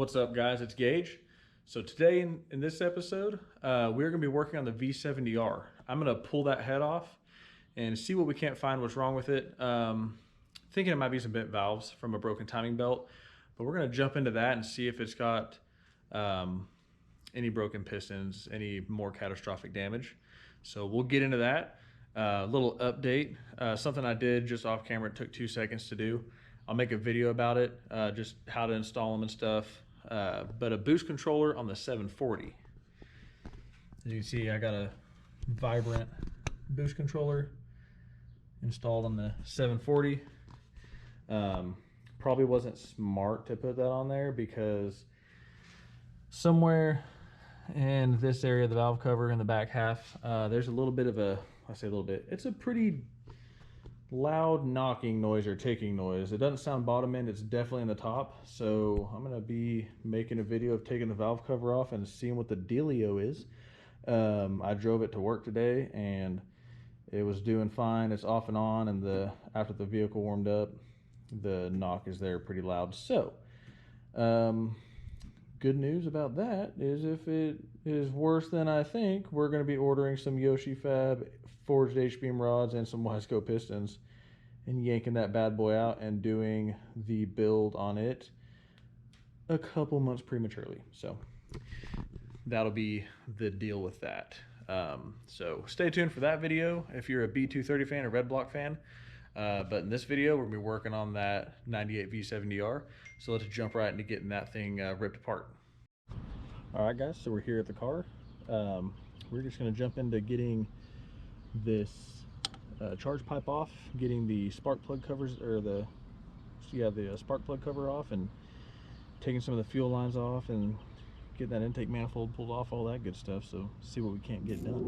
What's up, guys? It's Gage. So today in this episode, we're going to be working on the V70R. I'm going to pull that head off and see what we can't find, what's wrong with it. Thinking it might be some bent valves from a broken timing belt, but we're going to jump into that and see if it's got any broken pistons, any more catastrophic damage. So we'll get into that. Little update, something I did just off camera. It took 2 seconds to do. I'll make a video about it, just how to install them and stuff. But a boost controller on the 740. As you can see, I got a Vibrant boost controller installed on the 740. Probably wasn't smart to put that on there because somewhere in this area, the valve cover in the back half, there's a little bit of a, I say a little bit, it's a pretty loud knocking noise or ticking noise. It doesn't sound bottom end, it's definitely in the top. So I'm gonna be making a video of taking the valve cover off and seeing what the dealio is. I drove it to work today and it was doing fine. It's off and on, and after the vehicle warmed up, the knock is there pretty loud. So good news about that is if it is worse than I think, we're going to be ordering some Yoshi Fab forged H-beam rods and some Wiseco pistons and yanking that bad boy out and doing the build on it a couple months prematurely. So that'll be the deal with that. So stay tuned for that video if you're a B230 fan or Red Block fan. But in this video, we're going to be working on that 98 V70R. So let's jump right into getting that thing ripped apart. All right, guys, so we're here at the car. We're just going to jump into getting this charge pipe off, getting the spark plug covers, or the spark plug cover off, and taking some of the fuel lines off, and getting that intake manifold pulled off, all that good stuff. So see what we can't get done.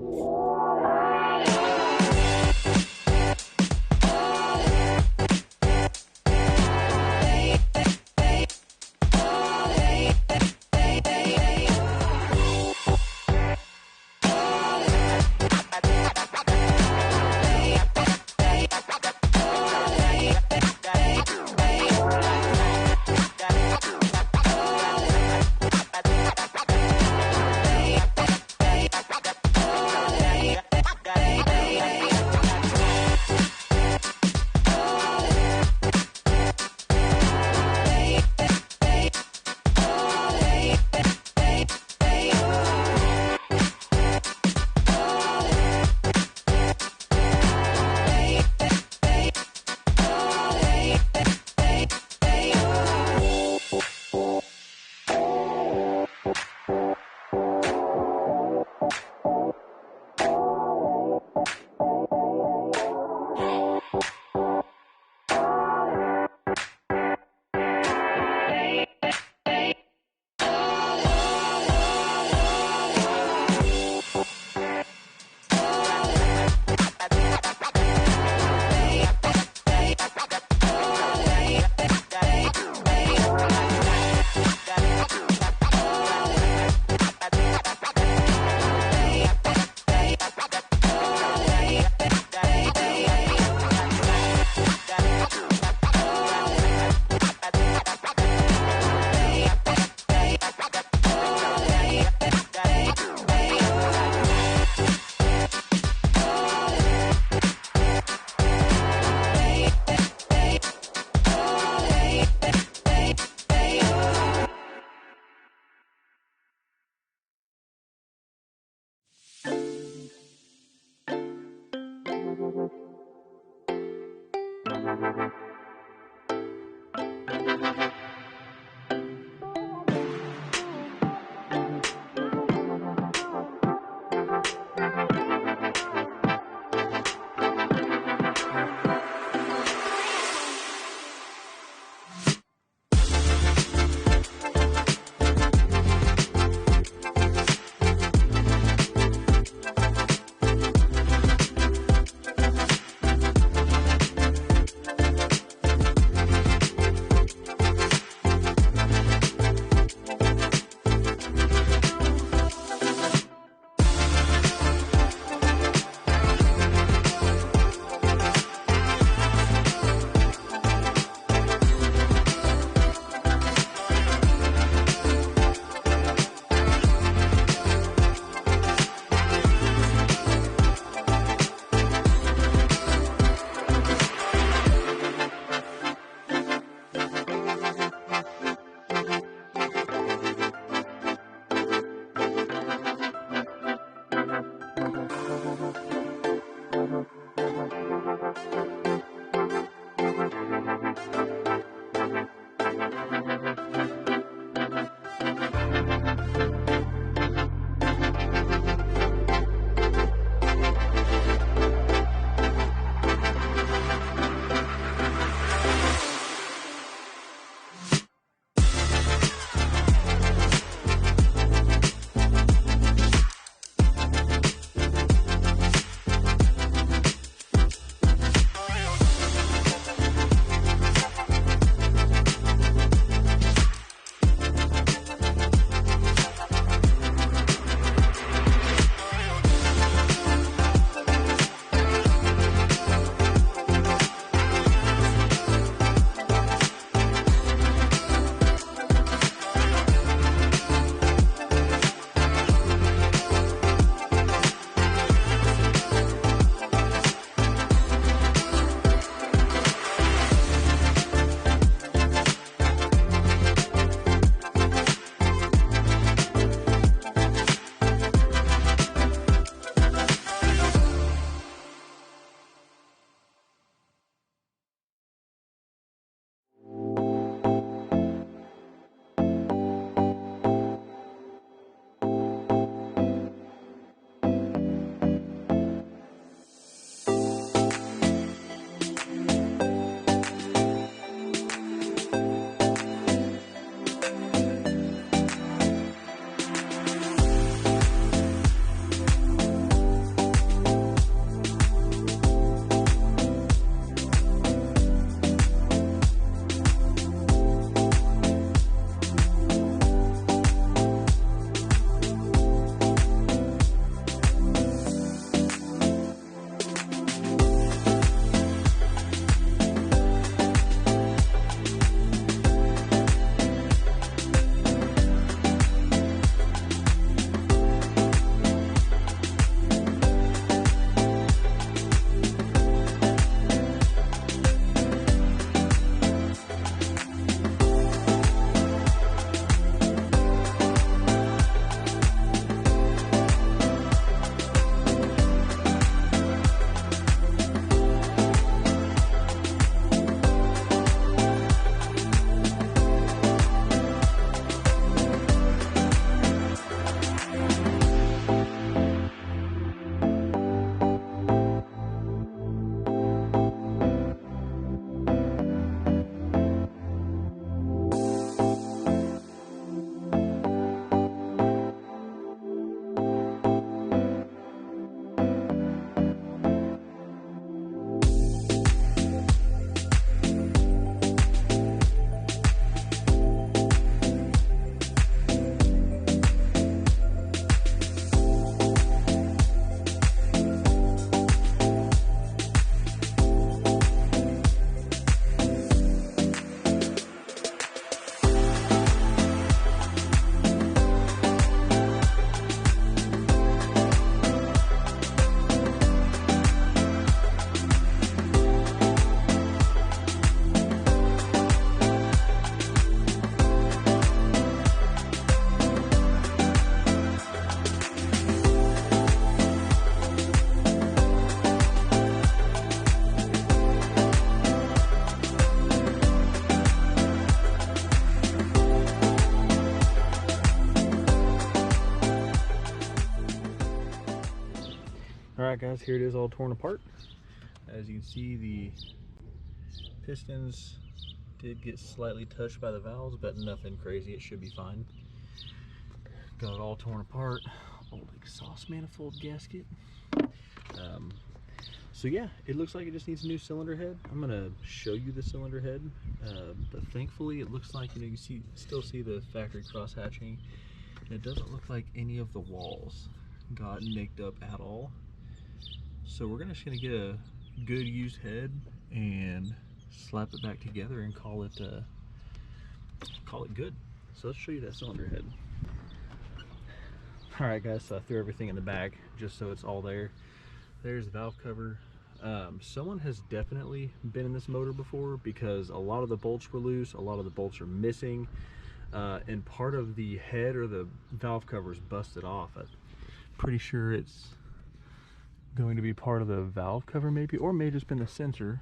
All right, guys, here it is all torn apart. As you can see, the pistons did get slightly touched by the valves, but nothing crazy. It should be fine. Got it all torn apart. Old exhaust manifold gasket. So yeah, it looks like it just needs a new cylinder head. I'm gonna show you the cylinder head, but thankfully it looks like, you still see the factory cross hatching. And it doesn't look like any of the walls got nicked up at all. So we're just gonna get a good used head and slap it back together and call it good. So let's show you that cylinder head. All right, guys, so I threw everything in the bag just so it's all there. There's the valve cover. Someone has definitely been in this motor before, because a lot of the bolts were loose, a lot of the bolts are missing, and part of the head or the valve cover is busted off. I'm pretty sure it's going to be part of the valve cover maybe, or may have just been the sensor.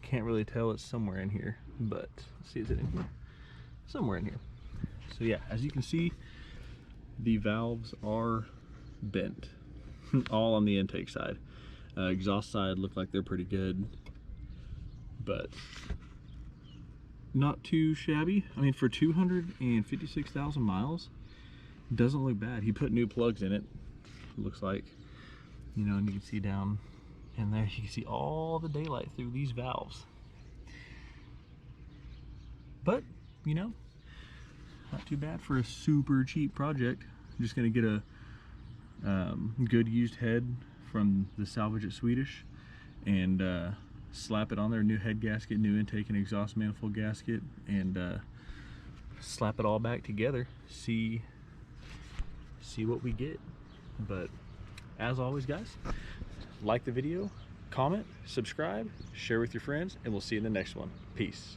Can't really tell. It's somewhere in here, but let's see, is it in here? Somewhere in here. So yeah, as you can see, the valves are bent. All on the intake side. Exhaust side look like they're pretty good, but not too shabby. I mean, for 256,000 miles, doesn't look bad. He put new plugs in it, looks like, and you can see down in there, you can see all the daylight through these valves. But, not too bad for a super cheap project. I'm just gonna get a good used head from the salvage at Swedish and slap it on there. New head gasket, new intake and exhaust manifold gasket, and slap it all back together. See what we get. But as always, guys, like the video, comment, subscribe, share with your friends, and we'll see you in the next one. Peace.